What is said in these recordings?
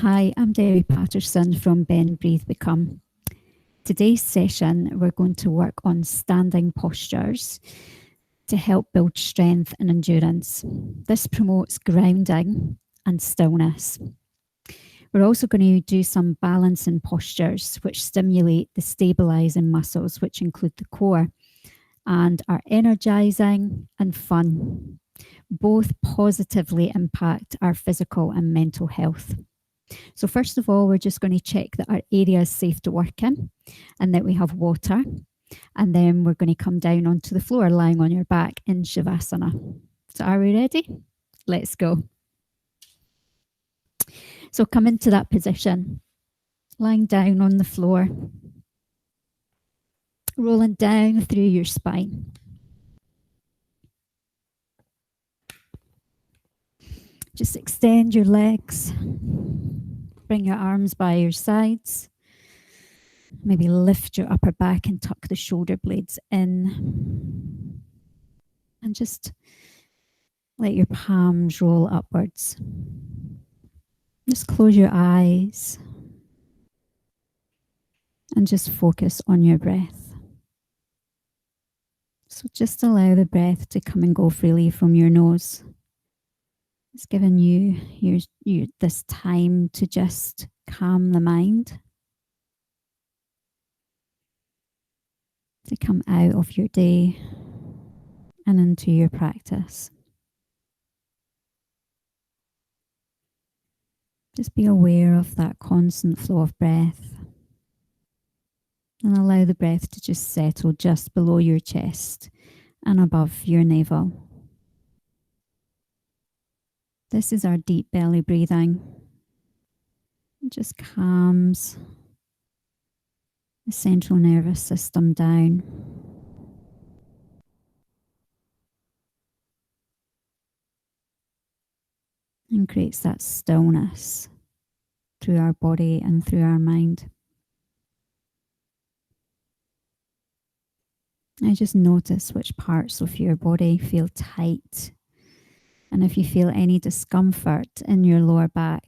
Hi, I'm Debbie Patterson from Bend, Breathe, Become. Today's session, we're going to work on standing postures to help build strength and endurance. This promotes grounding and stillness. We're also going to do some balancing postures, which stimulate the stabilizing muscles, which include the core, and are energizing and fun. Both positively impact our physical and mental health. So first of all, we're just going to check that our area is safe to work in and that we have water. And then we're going to come down onto the floor, lying on your back in Shavasana. So are we ready? Let's go. So come into that position, lying down on the floor, rolling down through your spine. Just extend your legs, bring your arms by your sides. Maybe lift your upper back and tuck the shoulder blades in. And just let your palms roll upwards. Just close your eyes and just focus on your breath. So just allow the breath to come and go freely from your nose. It's giving you this time to just calm the mind, to come out of your day and into your practice. Just be aware of that constant flow of breath and allow the breath to just settle just below your chest and above your navel. This is our deep belly breathing. It just calms the central nervous system down. And creates that stillness through our body and through our mind. I just notice which parts of your body feel tight. And if you feel any discomfort in your lower back,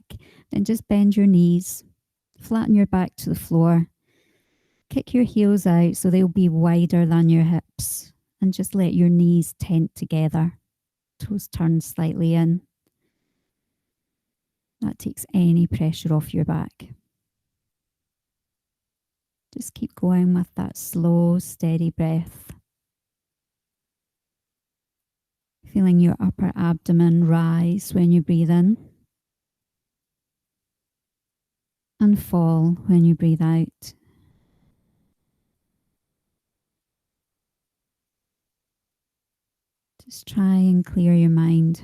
then just bend your knees, flatten your back to the floor, kick your heels out so they'll be wider than your hips, and just let your knees tent together, toes turn slightly in. That takes any pressure off your back. Just keep going with that slow, steady breath. Feeling your upper abdomen rise when you breathe in and fall when you breathe out. Just try and clear your mind.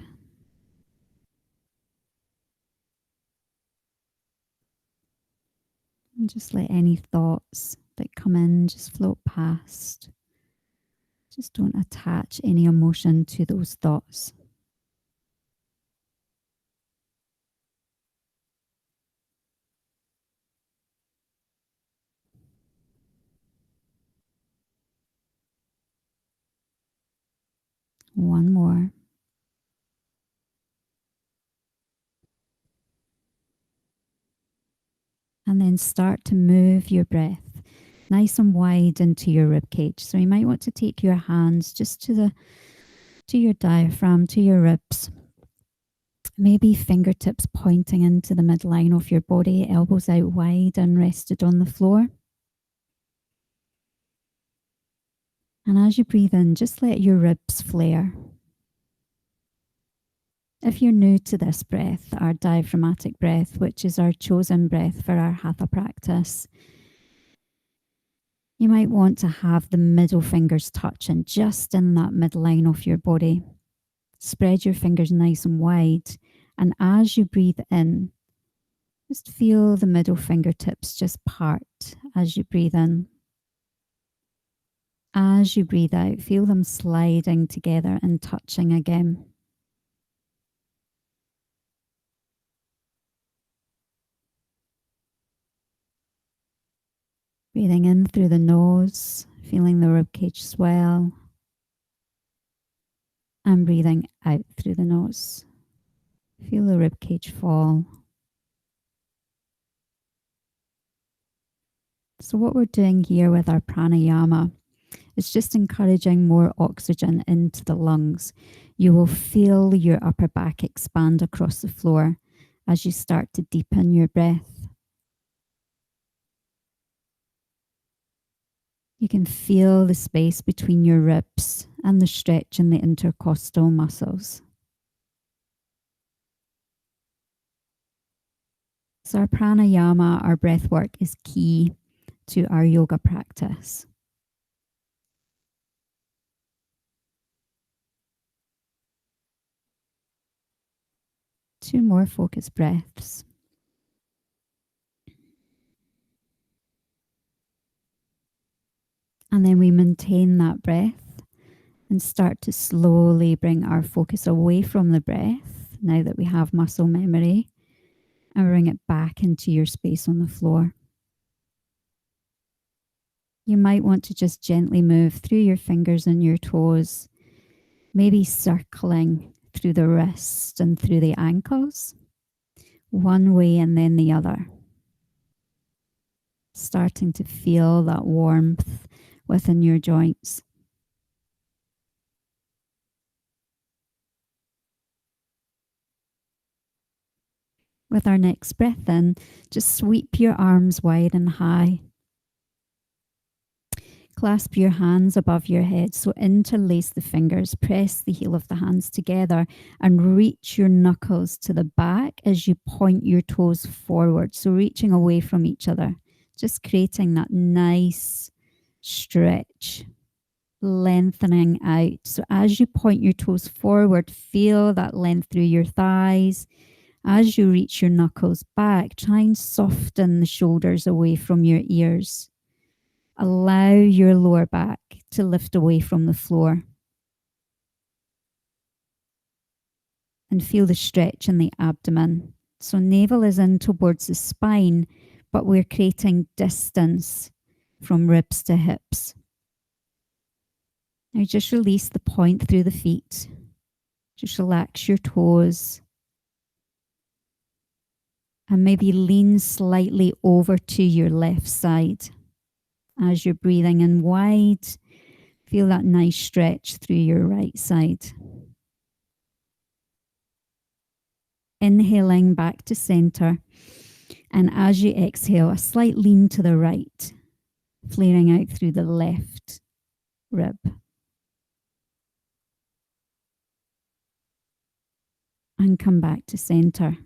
And just let any thoughts that come in just float past. Just don't attach any emotion to those thoughts. One more. And then start to move your breath nice and wide into your rib cage. So you might want to take your hands just to your diaphragm, to your ribs. Maybe fingertips pointing into the midline of your body, elbows out wide and rested on the floor. And as you breathe in, just let your ribs flare. If you're new to this breath, our diaphragmatic breath, which is our chosen breath for our Hatha practice, you might want to have the middle fingers touching just in that midline of your body. Spread your fingers nice and wide. And as you breathe in, just feel the middle fingertips just part as you breathe in. As you breathe out, feel them sliding together and touching again. Breathing in through the nose, feeling the ribcage swell. And breathing out through the nose. Feel the ribcage fall. So what we're doing here with our pranayama is just encouraging more oxygen into the lungs. You will feel your upper back expand across the floor as you start to deepen your breath. You can feel the space between your ribs and the stretch in the intercostal muscles. So our pranayama, our breath work, is key to our yoga practice. 2 more focused breaths. And then we maintain that breath and start to slowly bring our focus away from the breath now that we have muscle memory, and bring it back into your space on the floor. You might want to just gently move through your fingers and your toes, maybe circling through the wrists and through the ankles, one way and then the other. Starting to feel that warmth within your joints. With our next breath in, just sweep your arms wide and high. Clasp your hands above your head, so interlace the fingers, press the heel of the hands together and reach your knuckles to the back as you point your toes forward, so reaching away from each other, just creating that nice stretch, lengthening out. So as you point your toes forward, feel that length through your thighs. As you reach your knuckles back, try and soften the shoulders away from your ears. Allow your lower back to lift away from the floor. And feel the stretch in the abdomen. So navel is in towards the spine, but we're creating distance from ribs to hips. Now just release the point through the feet. Just relax your toes. And maybe lean slightly over to your left side. As you're breathing in wide, feel that nice stretch through your right side. Inhaling back to center. And as you exhale, a slight lean to the right, flaring out through the left rib. And come back to center.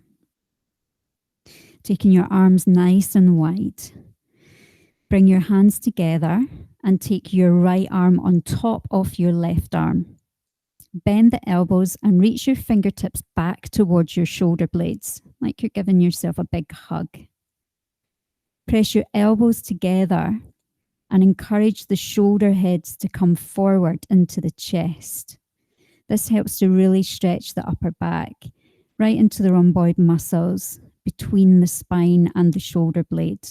Taking your arms nice and wide. Bring your hands together and take your right arm on top of your left arm. Bend the elbows and reach your fingertips back towards your shoulder blades, like you're giving yourself a big hug. Press your elbows together and encourage the shoulder heads to come forward into the chest. This helps to really stretch the upper back, right into the rhomboid muscles between the spine and the shoulder blade.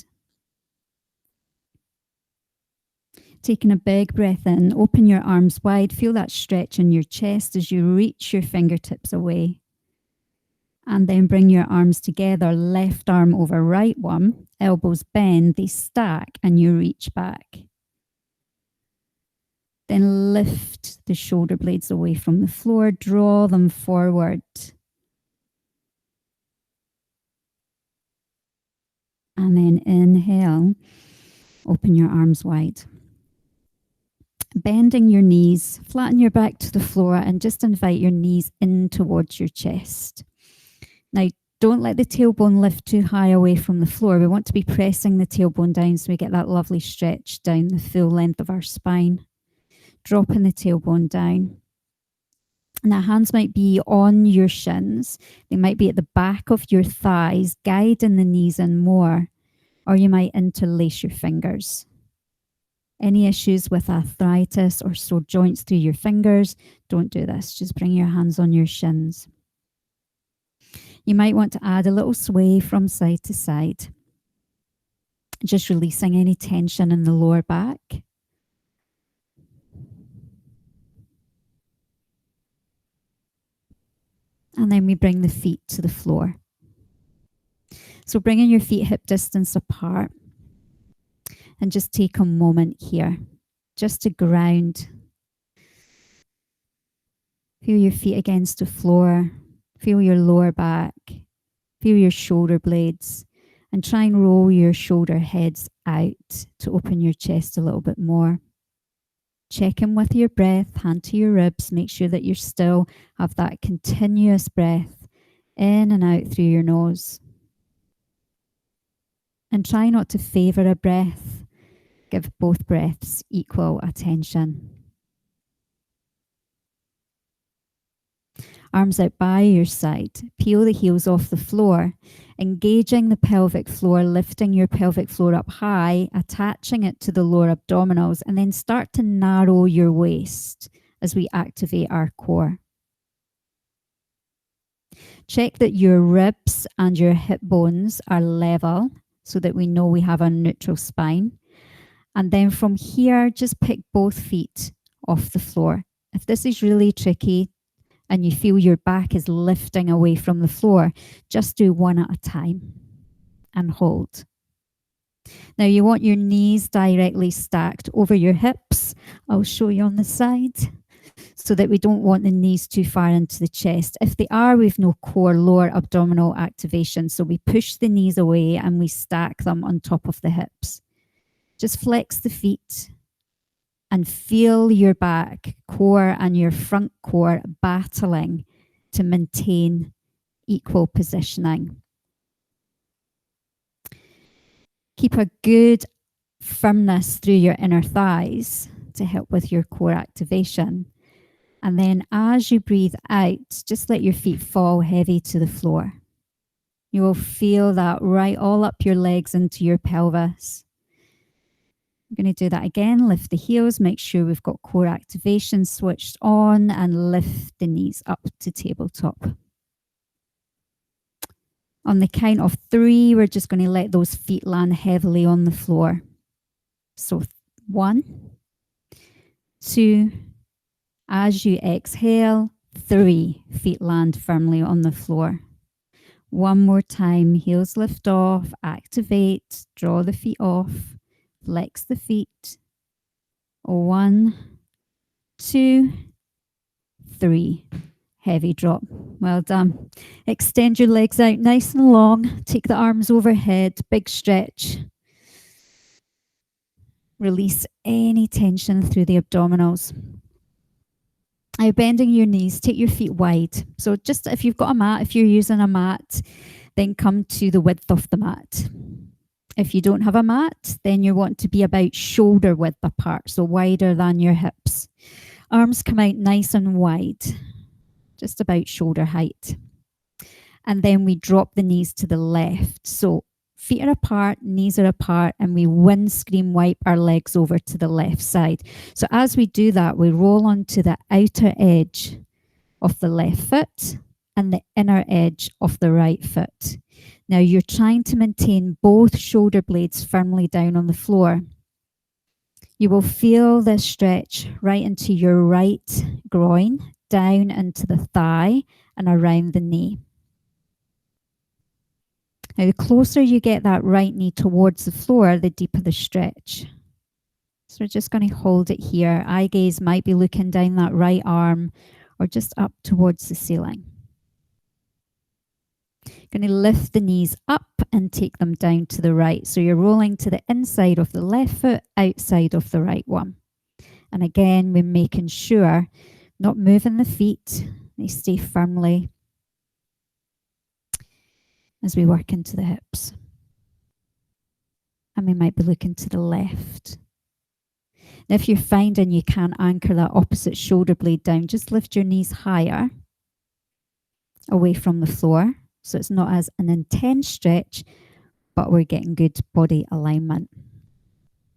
Taking a big breath in, open your arms wide, feel that stretch in your chest as you reach your fingertips away. And then bring your arms together, left arm over right one, elbows bend, they stack, and you reach back. Then lift the shoulder blades away from the floor, draw them forward. And then inhale, open your arms wide. Bending your knees, flatten your back to the floor and just invite your knees in towards your chest. Now, don't let the tailbone lift too high away from the floor. We want to be pressing the tailbone down so we get that lovely stretch down the full length of our spine. Dropping the tailbone down. Now, hands might be on your shins. They might be at the back of your thighs, guiding the knees in more. Or you might interlace your fingers. Any issues with arthritis or sore joints through your fingers, don't do this. Just bring your hands on your shins. You might want to add a little sway from side to side. Just releasing any tension in the lower back. And then we bring the feet to the floor. So bringing your feet hip distance apart. And just take a moment here just to ground. Feel your feet against the floor. Feel your lower back. Feel your shoulder blades. And try and roll your shoulder heads out to open your chest a little bit more. Check in with your breath, hand to your ribs. Make sure that you still have that continuous breath in and out through your nose. And try not to favour a breath. Give both breaths equal attention. Arms out by your side. Peel the heels off the floor. Engaging the pelvic floor, lifting your pelvic floor up high, attaching it to the lower abdominals, and then start to narrow your waist as we activate our core. Check that your ribs and your hip bones are level so that we know we have a neutral spine. And then from here, just pick both feet off the floor. If this is really tricky and you feel your back is lifting away from the floor, just do one at a time and hold. Now you want your knees directly stacked over your hips. I'll show you on the side so that we don't want the knees too far into the chest. If they are, we've no core lower abdominal activation. So we push the knees away and we stack them on top of the hips. Just flex the feet and feel your back core and your front core battling to maintain equal positioning. Keep a good firmness through your inner thighs to help with your core activation. And then as you breathe out, just let your feet fall heavy to the floor. You will feel that right all up your legs into your pelvis. I'm going to do that again. Lift the heels, make sure we've got core activation switched on, and lift the knees up to tabletop. On the count of 3, we're just going to let those feet land heavily on the floor. So 1, 2, as you exhale, 3, feet land firmly on the floor. One more time, heels lift off, activate, draw the feet off, flex the feet. 1, 2, 3. Heavy drop. Well done. Extend your legs out nice and long. Take the arms overhead. Big stretch. Release any tension through the abdominals. Now bending your knees, take your feet wide. So just if you've got a mat, if you're using a mat, then come to the width of the mat. If you don't have a mat, then you want to be about shoulder width apart, so wider than your hips. Arms come out nice and wide, just about shoulder height. And then we drop the knees to the left. So feet are apart, knees are apart, and we windscreen wipe our legs over to the left side. So as we do that, we roll onto the outer edge of the left foot and the inner edge of the right foot. Now you're trying to maintain both shoulder blades firmly down on the floor. You will feel this stretch right into your right groin, down into the thigh and around the knee. Now, the closer you get that right knee towards the floor, the deeper the stretch. So we're just going to hold it here. Eye gaze might be looking down that right arm or just up towards the ceiling. Going to lift the knees up and take them down to the right. So you're rolling to the inside of the left foot, outside of the right one. And again, we're making sure not moving the feet. They stay firmly as we work into the hips. And we might be looking to the left. Now, if you're finding you can't anchor that opposite shoulder blade down, just lift your knees higher away from the floor. So it's not as an intense stretch, but we're getting good body alignment.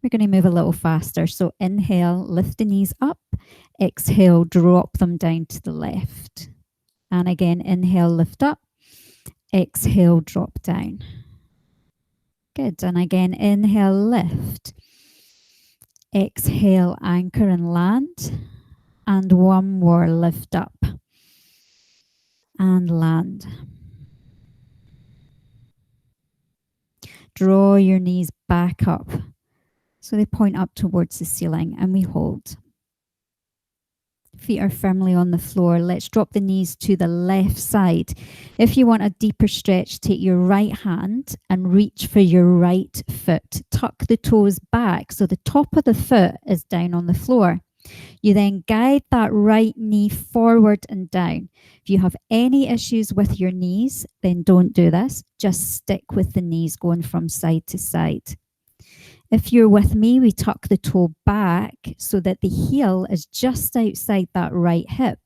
We're going to move a little faster. So inhale, lift the knees up. Exhale, drop them down to the left. And again, inhale, lift up. Exhale, drop down. Good. And again, inhale, lift. Exhale, anchor and land. And one more, lift up and land. Draw your knees back up So they point up towards the ceiling and we hold. Feet are firmly on the floor. Let's drop the knees to the left side. If you want a deeper stretch, take your right hand and reach for your right foot. Tuck the toes back so the top of the foot is down on the floor. You then guide that right knee forward and down. If you have any issues with your knees, then don't do this. Just stick with the knees going from side to side. If you're with me, we tuck the toe back so that the heel is just outside that right hip.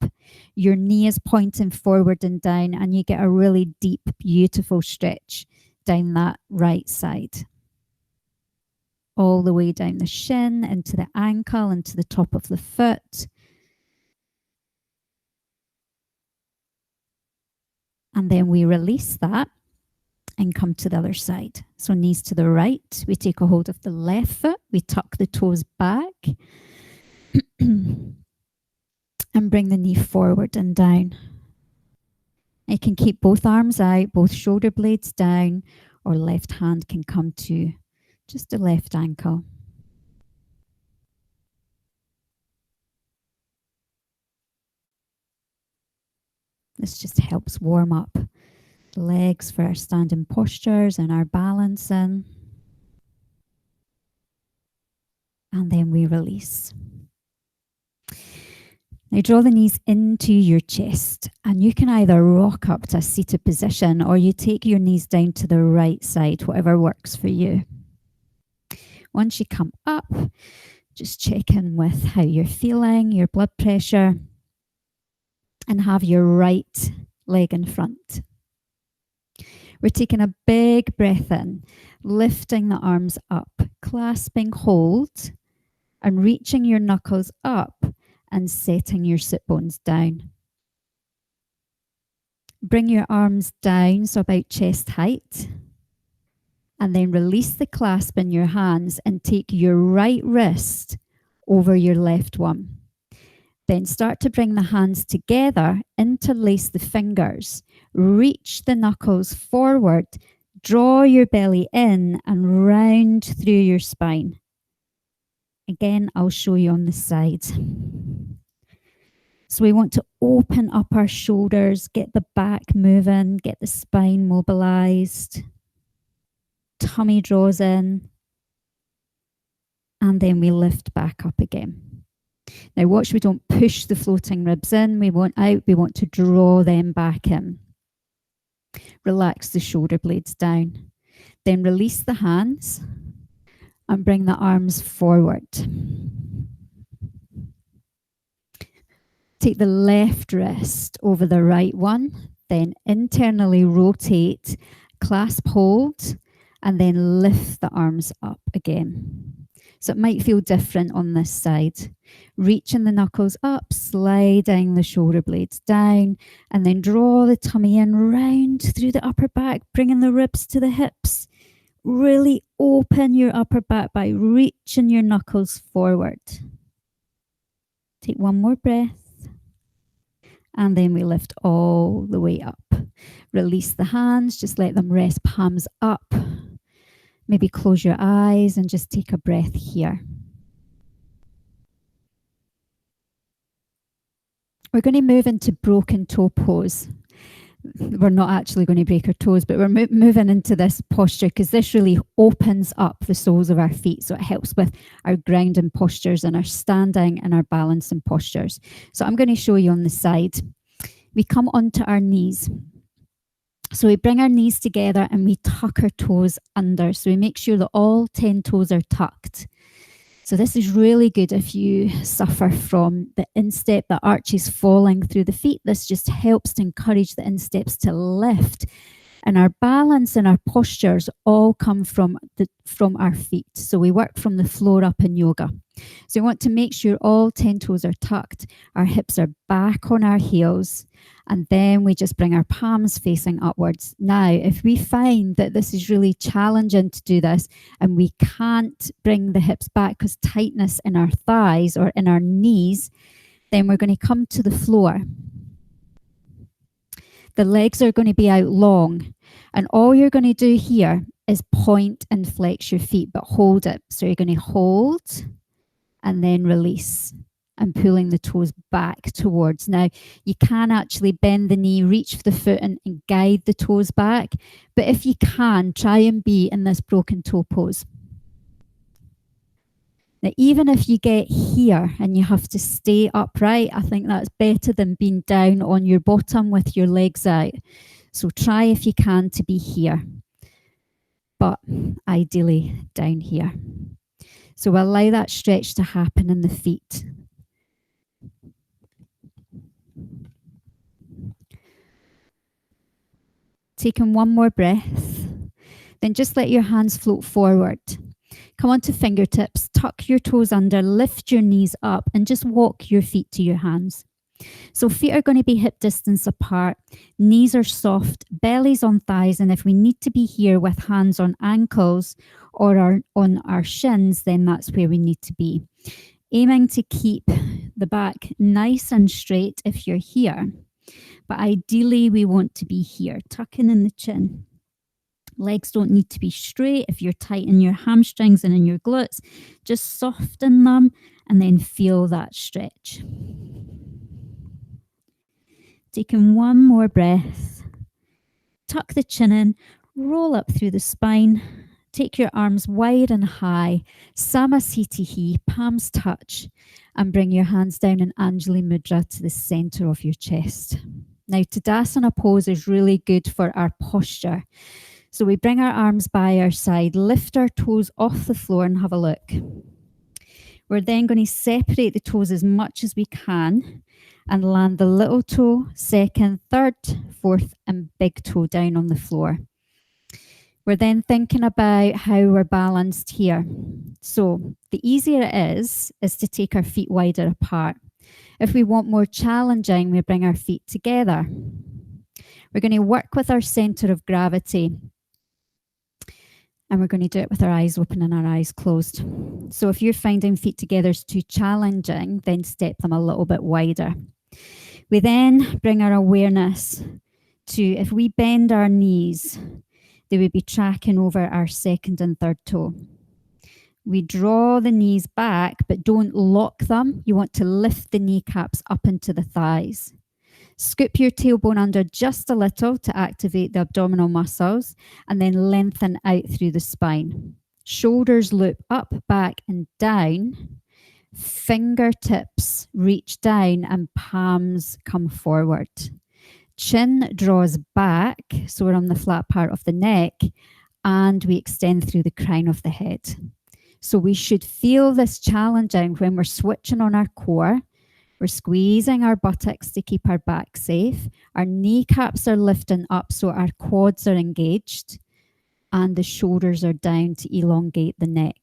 Your knee is pointing forward and down, and you get a really deep, beautiful stretch down that right side. All the way down the shin, into the ankle, into the top of the foot. And then we release that and come to the other side. So knees to the right, we take a hold of the left foot, we tuck the toes back and bring the knee forward and down. You can keep both arms out, both shoulder blades down, or left hand can come to just the left ankle. This just helps warm up the legs for our standing postures and our balancing. And then we release. Now draw the knees into your chest, and you can either rock up to a seated position or you take your knees down to the right side, whatever works for you. Once you come up, just check in with how you're feeling, your blood pressure, and have your right leg in front. We're taking a big breath in, lifting the arms up, clasping hold, and reaching your knuckles up and setting your sit bones down. Bring your arms down, so about chest height, and then release the clasp in your hands and take your right wrist over your left one. Then start to bring the hands together, interlace the fingers, reach the knuckles forward, draw your belly in and round through your spine. Again, I'll show you on the side. So we want to open up our shoulders, get the back moving, get the spine mobilized. Tummy draws in. And then we lift back up again. Now watch, we don't push the floating ribs in, we want out, we want to draw them back in. Relax the shoulder blades down. Then release the hands and bring the arms forward. Take the left wrist over the right one, then internally rotate, clasp hold, and then lift the arms up again. So it might feel different on this side. Reaching the knuckles up, sliding the shoulder blades down, and then draw the tummy in round through the upper back, bringing the ribs to the hips. Really open your upper back by reaching your knuckles forward. Take one more breath. And then we lift all the way up. Release the hands, just let them rest palms up. Maybe close your eyes and just take a breath here. We're going to move into broken toe pose. We're not actually going to break our toes, but we're moving into this posture because this really opens up the soles of our feet. So it helps with our grounding postures and our standing and our balancing postures. So I'm going to show you on the side. We come onto our knees. So we bring our knees together and we tuck our toes under. So we make sure that all 10 toes are tucked. So this is really good if you suffer from the instep, the arches falling through the feet. This just helps to encourage the insteps to lift. And our balance and our postures all come from our feet. So we work from the floor up in yoga. So we want to make sure all 10 toes are tucked. Our hips are back on our heels. And then we just bring our palms facing upwards. Now, if we find that this is really challenging to do this and we can't bring the hips back because tightness in our thighs or in our knees, then we're going to come to the floor. The legs are going to be out long. And all you're going to do here is point and flex your feet, but hold it. So you're going to hold and then release and pulling the toes back towards. Now, you can actually bend the knee, reach for the foot and guide the toes back. But if you can, try and be in this broken toe pose. Now, even if you get here and you have to stay upright, I think that's better than being down on your bottom with your legs out. So try if you can to be here, but ideally down here. So we'll allow that stretch to happen in the feet. Taking one more breath, then just let your hands float forward. Come onto fingertips, tuck your toes under, lift your knees up, and just walk your feet to your hands. So feet are going to be hip distance apart, knees are soft, bellies on thighs, and if we need to be here with hands on ankles or on our shins, then that's where we need to be. Aiming to keep the back nice and straight if you're here, but ideally we want to be here, tucking in the chin. Legs don't need to be straight. If you're tight in your hamstrings and in your glutes, just soften them and then feel that stretch. Taking one more breath. Tuck the chin in, roll up through the spine. Take your arms wide and high, Samasthiti, palms touch, and bring your hands down in Anjali Mudra to the center of your chest. Now, Tadasana pose is really good for our posture. So we bring our arms by our side, lift our toes off the floor and have a look. We're then going to separate the toes as much as we can and land the little toe, second, third, fourth, and big toe down on the floor. We're then thinking about how we're balanced here. So the easier it is to take our feet wider apart. If we want more challenging, we bring our feet together. We're going to work with our center of gravity. And we're going to do it with our eyes open and our eyes closed. So if you're finding feet together is too challenging, then step them a little bit wider. We then bring our awareness to, if we bend our knees, they would be tracking over our second and third toe. We draw the knees back, but don't lock them. You want to lift the kneecaps up into the thighs. Scoop your tailbone under just a little to activate the abdominal muscles and then lengthen out through the spine. Shoulders loop up, back and down. Fingertips reach down and palms come forward. Chin draws back, so we're on the flat part of the neck, and we extend through the crown of the head. So we should feel this challenging when we're switching on our core. We're squeezing our buttocks to keep our back safe. Our kneecaps are lifting up so our quads are engaged and the shoulders are down to elongate the neck.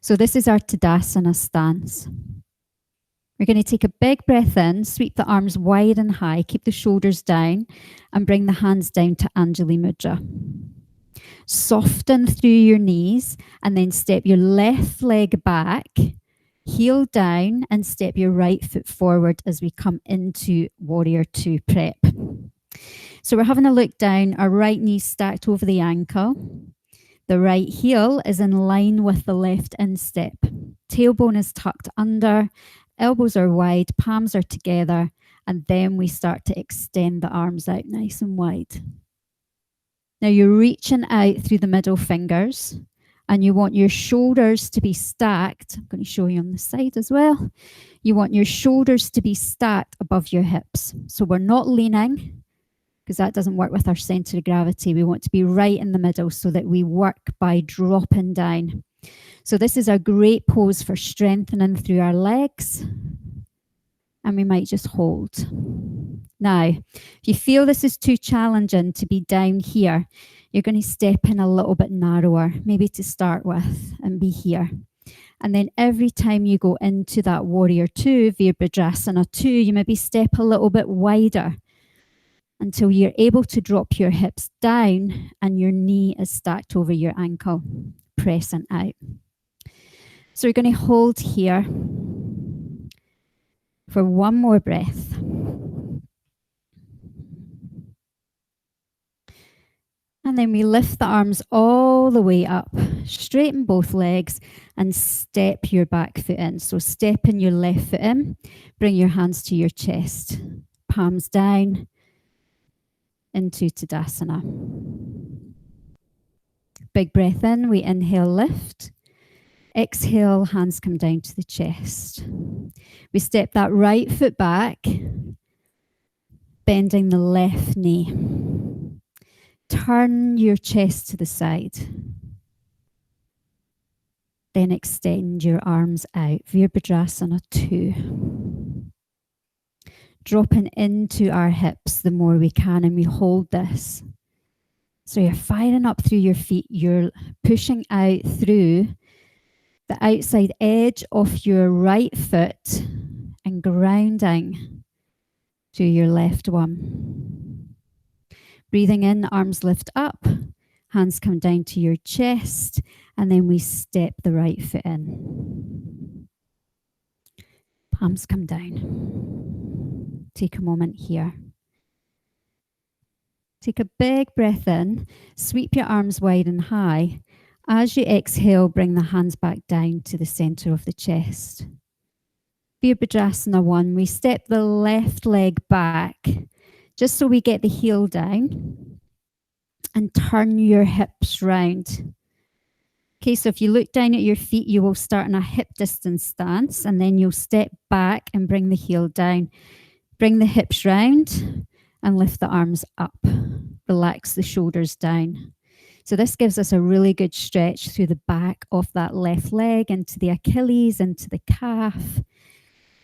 So this is our Tadasana stance. We're going to take a big breath in, sweep the arms wide and high, keep the shoulders down and bring the hands down to Anjali Mudra. Soften through your knees and then step your left leg back, heel down and step your right foot forward as we come into Warrior Two prep. So we're having a look down, our right knee stacked over the ankle. The right heel is in line with the left instep. Tailbone is tucked under, elbows are wide, palms are together, and then we start to extend the arms out nice and wide. Now you're reaching out through the middle fingers and you want your shoulders to be stacked. I'm going to show you on the side as well. You want your shoulders to be stacked above your hips. So we're not leaning because that doesn't work with our center of gravity. We want to be right in the middle so that we work by dropping down. So this is a great pose for strengthening through our legs. And we might just hold. Now, if you feel this is too challenging to be down here, you're going to step in a little bit narrower, maybe to start with, and be here. And then every time you go into that Warrior Two, Virabhadrasana 2, you maybe step a little bit wider until you're able to drop your hips down and your knee is stacked over your ankle, pressing out. So we're going to hold here for one more breath. And then we lift the arms all the way up, straighten both legs and step your back foot in. So step in your left foot in, bring your hands to your chest, palms down into Tadasana. Big breath in, we inhale, lift. Exhale, hands come down to the chest. We step that right foot back, bending the left knee. Turn your chest to the side. Then extend your arms out. Virabhadrasana 2. Dropping into our hips the more we can, and we hold this. So you're firing up through your feet. You're pushing out through the outside edge of your right foot and grounding to your left one. Breathing in, arms lift up, hands come down to your chest, and then we step the right foot in. Palms come down. Take a moment here. Take a big breath in, sweep your arms wide and high. As you exhale, bring the hands back down to the center of the chest. Virabhadrasana 1, we step the left leg back, just so we get the heel down, and turn your hips round. Okay, so if you look down at your feet, you will start in a hip distance stance, and then you'll step back and bring the heel down. Bring the hips round and lift the arms up. Relax the shoulders down. So this gives us a really good stretch through the back of that left leg, into the Achilles, into the calf.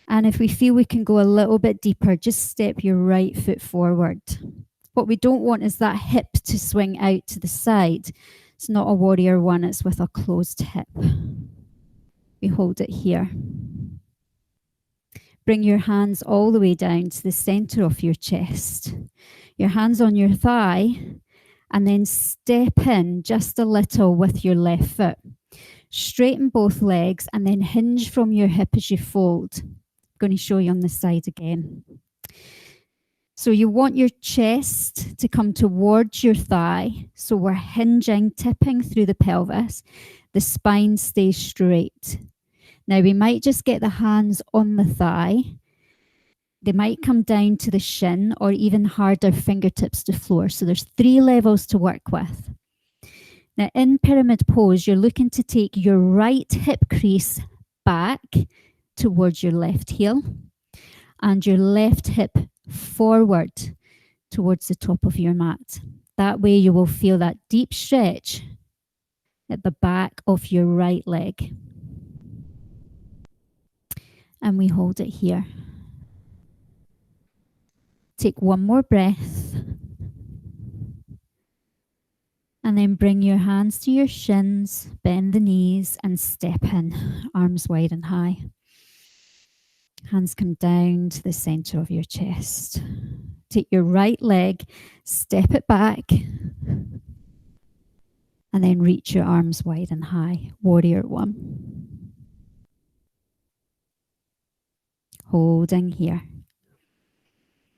And if we feel we can go a little bit deeper, just step your right foot forward. What we don't want is that hip to swing out to the side. It's not a warrior one, it's with a closed hip. We hold it here. Bring your hands all the way down to the center of your chest. Your hands on your thigh, and then step in just a little with your left foot. Straighten both legs and then hinge from your hip as you fold. I'm going to show you on this side again. So you want your chest to come towards your thigh. So we're hinging, tipping through the pelvis. The spine stays straight. Now we might just get the hands on the thigh. They might come down to the shin or even harder, fingertips to floor. So there's 3 levels to work with. Now in pyramid pose, you're looking to take your right hip crease back towards your left heel and your left hip forward towards the top of your mat. That way you will feel that deep stretch at the back of your right leg. And we hold it here. Take one more breath. And then bring your hands to your shins, bend the knees and step in, arms wide and high. Hands come down to the center of your chest. Take your right leg, step it back, and then reach your arms wide and high. Warrior 1. Holding here.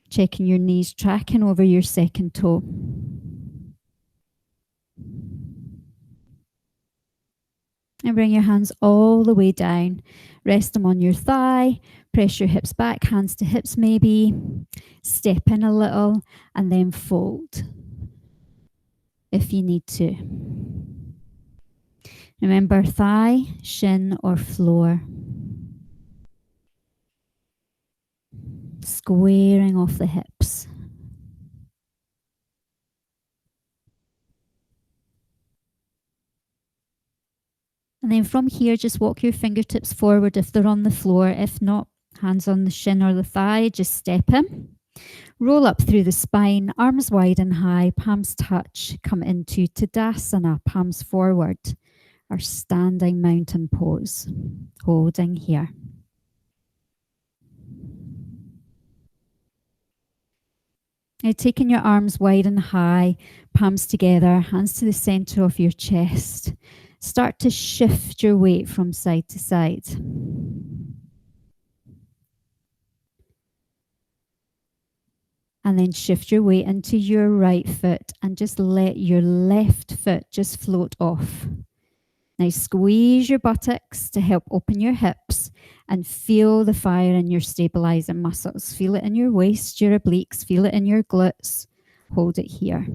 Checking your knees, tracking over your second toe. And bring your hands all the way down. Rest them on your thigh. Press your hips back, hands to hips maybe. Step in a little and then fold if you need to. Remember, thigh, shin or floor. Squaring off the hips. And then from here, just walk your fingertips forward if they're on the floor. If not, hands on the shin or the thigh, just step in. Roll up through the spine, arms wide and high, palms touch. Come into Tadasana, palms forward. Our standing mountain pose. Holding here. Now taking your arms wide and high, palms together, hands to the center of your chest. Start to shift your weight from side to side. And And then shift your weight into your right foot and just let your left foot just float off. Now squeeze your buttocks to help open your hips and feel the fire in your stabilizing muscles. Feel it in your waist, your obliques, feel it in your glutes. Hold it here.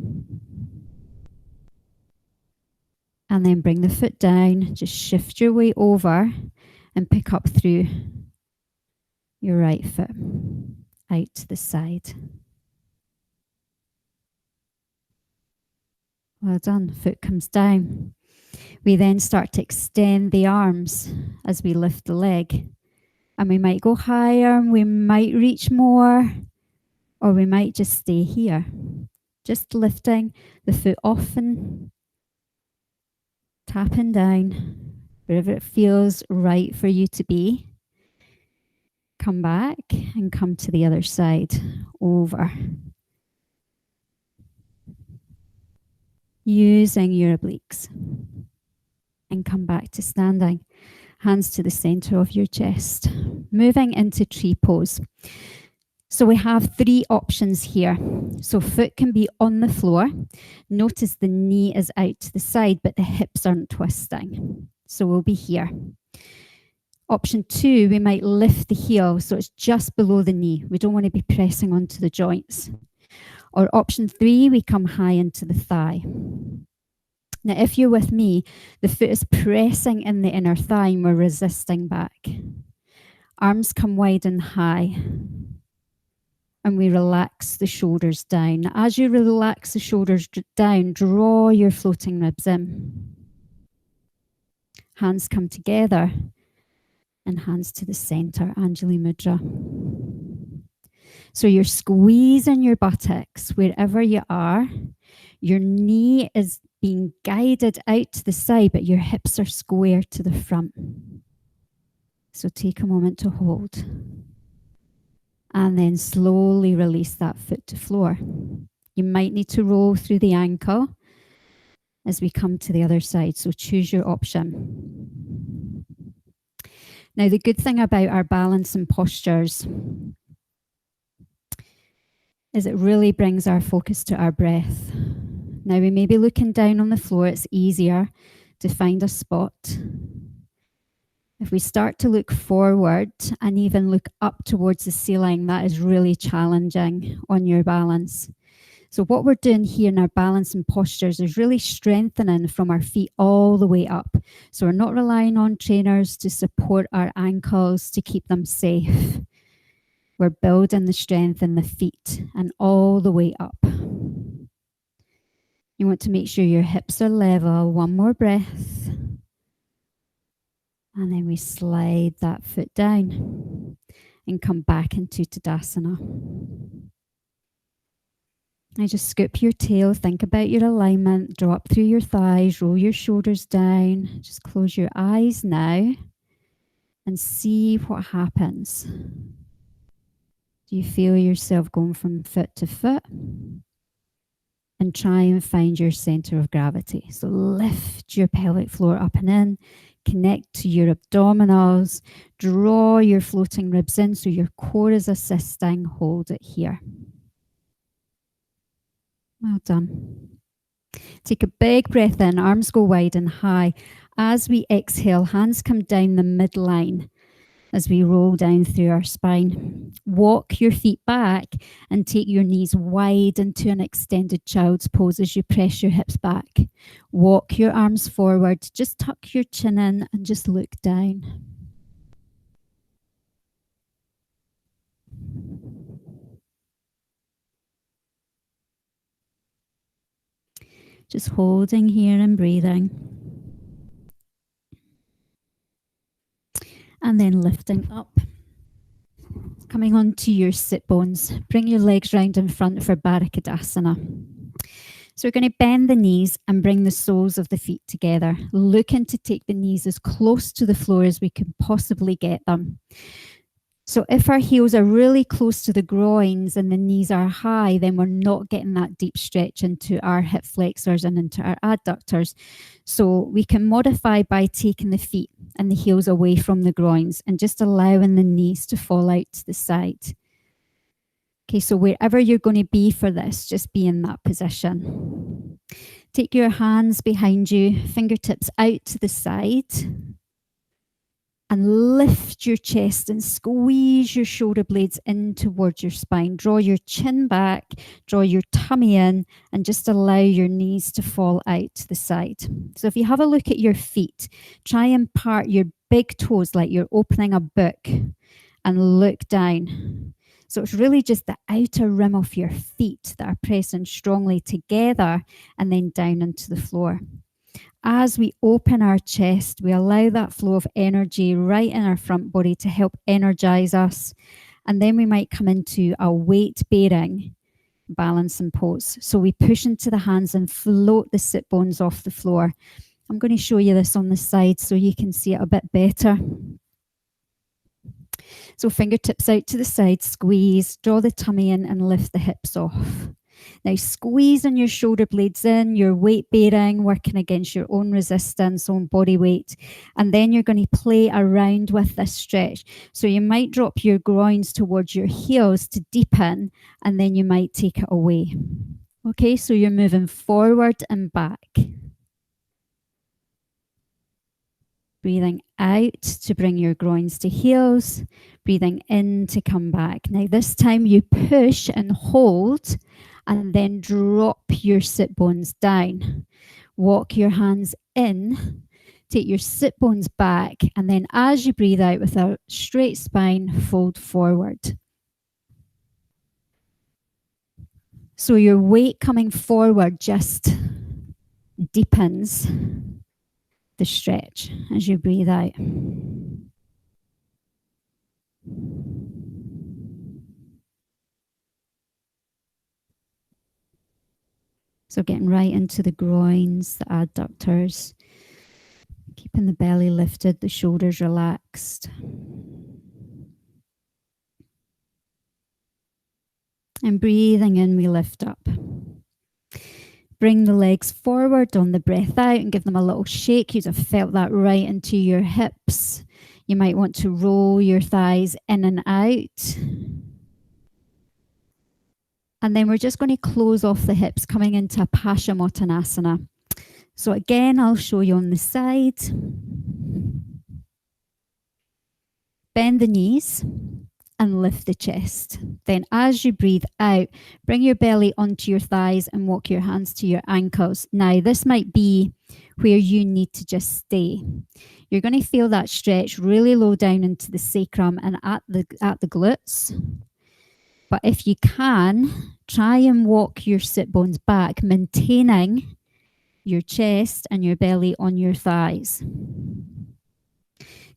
And then bring the foot down, just shift your weight over and pick up through your right foot out to the side. Well done, foot comes down. We then start to extend the arms as we lift the leg. And we might go higher, we might reach more, or we might just stay here. Just lifting the foot often, tapping down, wherever it feels right for you to be. Come back and come to the other side, over. Using your obliques. And come back to standing. Hands to the center of your chest. Moving into tree pose. So we have 3 options here. So foot can be on the floor. Notice the knee is out to the side, but the hips aren't twisting. So we'll be here. Option 2, we might lift the heel so it's just below the knee. We don't want to be pressing onto the joints. Or option 3, we come high into the thigh. Now, if you're with me, the foot is pressing in the inner thigh and we're resisting back. Arms come wide and high. And we relax the shoulders down. As you relax the shoulders down, draw your floating ribs in. Hands come together and hands to the center, Anjali Mudra. So you're squeezing your buttocks wherever you are. Your knee is being guided out to the side, but your hips are square to the front. So take a moment to hold. And then slowly release that foot to floor. You might need to roll through the ankle as we come to the other side. So choose your option. Now, the good thing about our balance and postures is it really brings our focus to our breath. Now, we may be looking down on the floor. It's easier to find a spot. If we start to look forward and even look up towards the ceiling, that is really challenging on your balance. So what we're doing here in our balance and postures is really strengthening from our feet all the way up. So we're not relying on trainers to support our ankles to keep them safe. We're building the strength in the feet and all the way up. You want to make sure your hips are level. One more breath. And then we slide that foot down and come back into Tadasana. Now just scoop your tail, think about your alignment, draw up through your thighs, roll your shoulders down. Just close your eyes now and see what happens. Do you feel yourself going from foot to foot? And try and find your center of gravity. So lift your pelvic floor up and in, connect to your abdominals, draw your floating ribs in so your core is assisting, hold it here. Well done. Take a big breath in, arms go wide and high. As we exhale, hands come down the midline as we roll down through our spine. Walk your feet back and take your knees wide into an extended child's pose as you press your hips back. Walk your arms forward, just tuck your chin in and just look down. Just holding here and breathing. And then lifting up. Coming onto your sit bones. Bring your legs round in front for Barakadasana. So we're going to bend the knees and bring the soles of the feet together. Looking to take the knees as close to the floor as we can possibly get them. So if our heels are really close to the groins and the knees are high, then we're not getting that deep stretch into our hip flexors and into our adductors. So we can modify by taking the feet and the heels away from the groins and just allowing the knees to fall out to the side. Okay, so wherever you're going to be for this, just be in that position. Take your hands behind you, fingertips out to the side, and lift your chest and squeeze your shoulder blades in towards your spine. Draw your chin back, draw your tummy in, and just allow your knees to fall out to the side. So if you have a look at your feet, try and part your big toes like you're opening a book and look down. So it's really just the outer rim of your feet that are pressing strongly together and then down into the floor. As we open our chest, we allow that flow of energy right in our front body to help energize us. And then we might come into a weight bearing balance and pose. So we push into the hands and float the sit bones off the floor. I'm going to show you this on the side so you can see it a bit better. So fingertips out to the side, squeeze, draw the tummy in and lift the hips off. Now squeeze on your shoulder blades in, your weight bearing, working against your own resistance, own body weight. And then you're going to play around with this stretch. So you might drop your groins towards your heels to deepen, and then you might take it away. Okay, so you're moving forward and back. Breathing out to bring your groins to heels. Breathing in to come back. Now this time you push and hold and then drop your sit bones down. Walk your hands in. Take your sit bones back. And then as you breathe out with a straight spine, fold forward. So your weight coming forward just deepens the stretch as you breathe out. So getting right into the groins, the adductors, keeping the belly lifted, the shoulders relaxed. And breathing in, we lift up. Bring the legs forward on the breath out and give them a little shake. You'd have felt that right into your hips. You might want to roll your thighs in and out. And then we're just going to close off the hips, coming into a Paschimottanasana. So again, I'll show you on the side. Bend the knees and lift the chest. Then as you breathe out, bring your belly onto your thighs and walk your hands to your ankles. Now, this might be where you need to just stay. You're going to feel that stretch really low down into the sacrum and at the glutes. But if you can, try and walk your sit bones back, maintaining your chest and your belly on your thighs.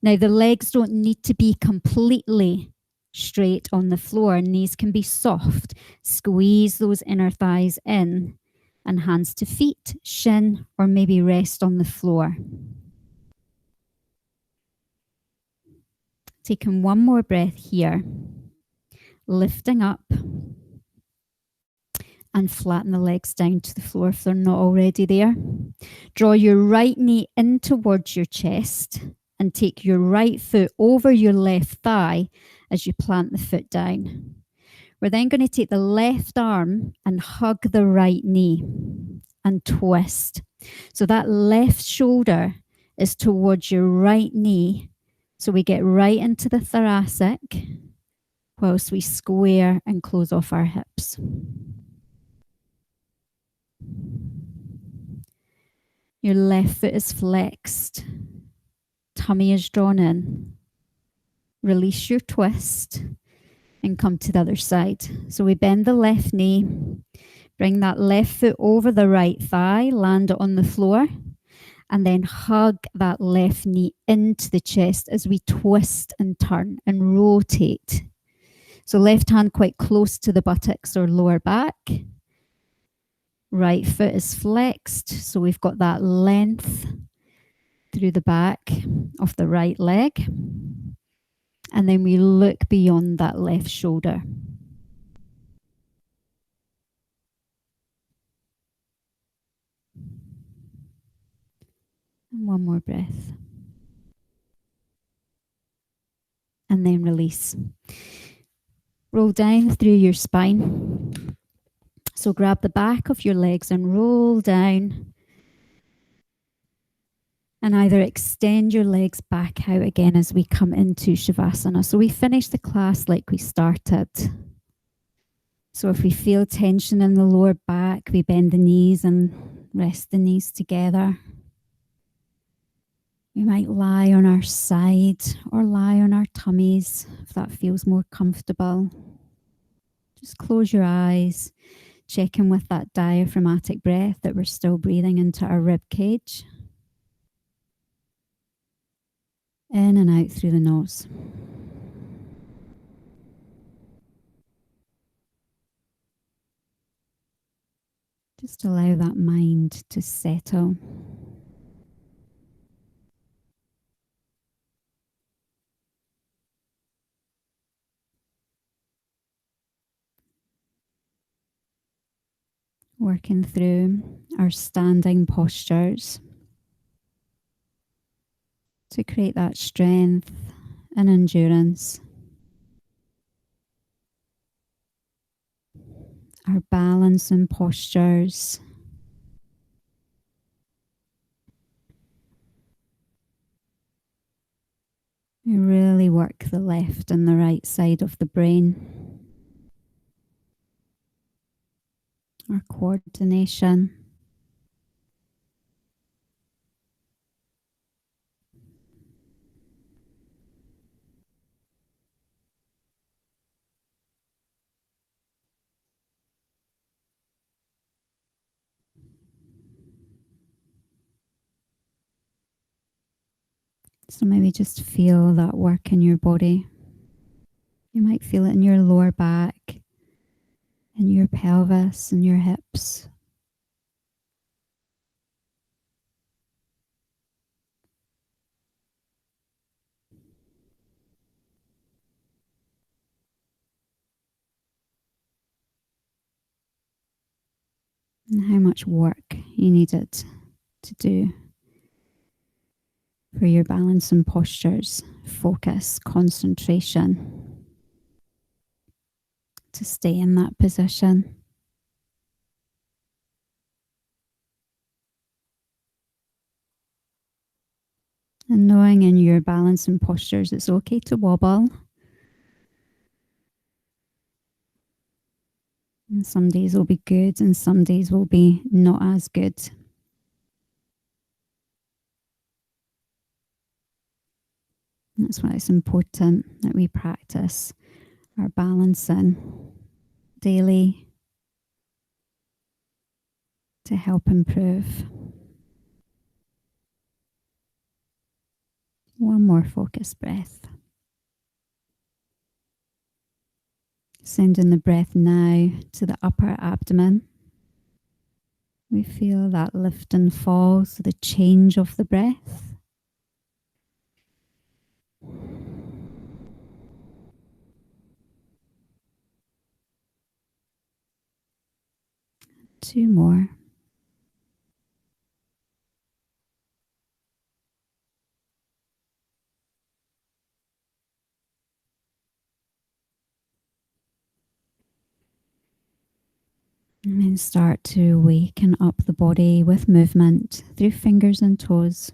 Now, the legs don't need to be completely straight on the floor. Knees can be soft. Squeeze those inner thighs in and hands to feet, shin, or maybe rest on the floor. Taking one more breath here. Lifting up and flatten the legs down to the floor if they're not already there. Draw your right knee in towards your chest and take your right foot over your left thigh as you plant the foot down. We're then going to take the left arm and hug the right knee and twist. So that left shoulder is towards your right knee. So we get right into the thoracic whilst we square and close off our hips. Your left foot is flexed. Tummy is drawn in. Release your twist and come to the other side. So we bend the left knee, bring that left foot over the right thigh, land it on the floor, and then hug that left knee into the chest as we twist and turn and rotate. So left hand quite close to the buttocks or lower back. Right foot is flexed, so we've got that length through the back of the right leg. And then we look beyond that left shoulder. And one more breath. And then release. Roll down through your spine. So grab the back of your legs and roll down. And either extend your legs back out again as we come into Shavasana. So we finish the class like we started. So if we feel tension in the lower back, we bend the knees and rest the knees together. We might lie on our side or lie on our tummies if that feels more comfortable. Just close your eyes, check in with that diaphragmatic breath that we're still breathing into our rib cage. In and out through the nose. Just allow that mind to settle. Working through our standing postures to create that strength and endurance. Our balance and postures. We really work the left and the right side of the brain. Our coordination. So maybe just feel that work in your body. You might feel it in your lower back, in your pelvis, and your hips. And how much work you needed to do for your balance and postures, focus, concentration, to stay in that position. And knowing in your balance and postures, it's okay to wobble. And some days will be good and some days will be not as good. That's why it's important that we practice our balancing daily to help improve. One more focused breath. Sending the breath now to the upper abdomen. We feel that lift and fall, so the change of the breath. Two more. And then start to waken up the body with movement through fingers and toes.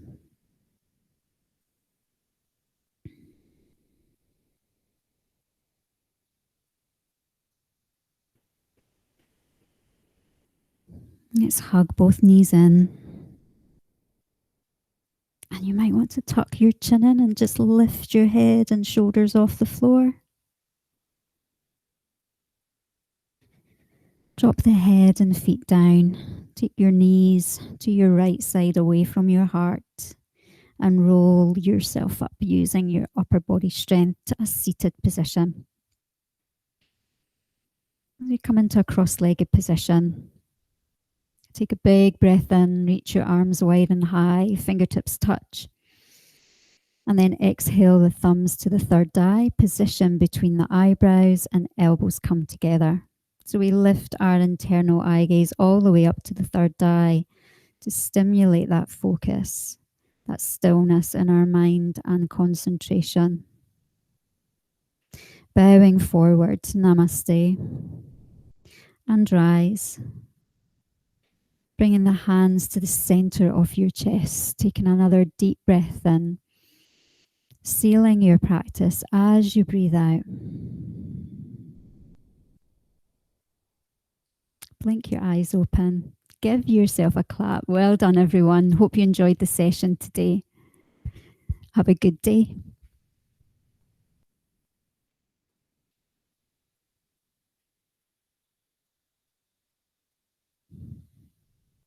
Let's hug both knees in. And you might want to tuck your chin in and just lift your head and shoulders off the floor. Drop the head and feet down. Take your knees to your right side away from your heart and roll yourself up using your upper body strength to a seated position. As you come into a cross-legged position, take a big breath in, reach your arms wide and high, fingertips touch. And then exhale the thumbs to the third eye, position between the eyebrows and elbows come together. So we lift our internal eye gaze all the way up to the third eye to stimulate that focus, that stillness in our mind and concentration. Bowing forward, namaste, and rise. Bringing the hands to the center of your chest, taking another deep breath in, sealing your practice as you breathe out. Blink your eyes open. Give yourself a clap. Well done, everyone. Hope you enjoyed the session today. Have a good day.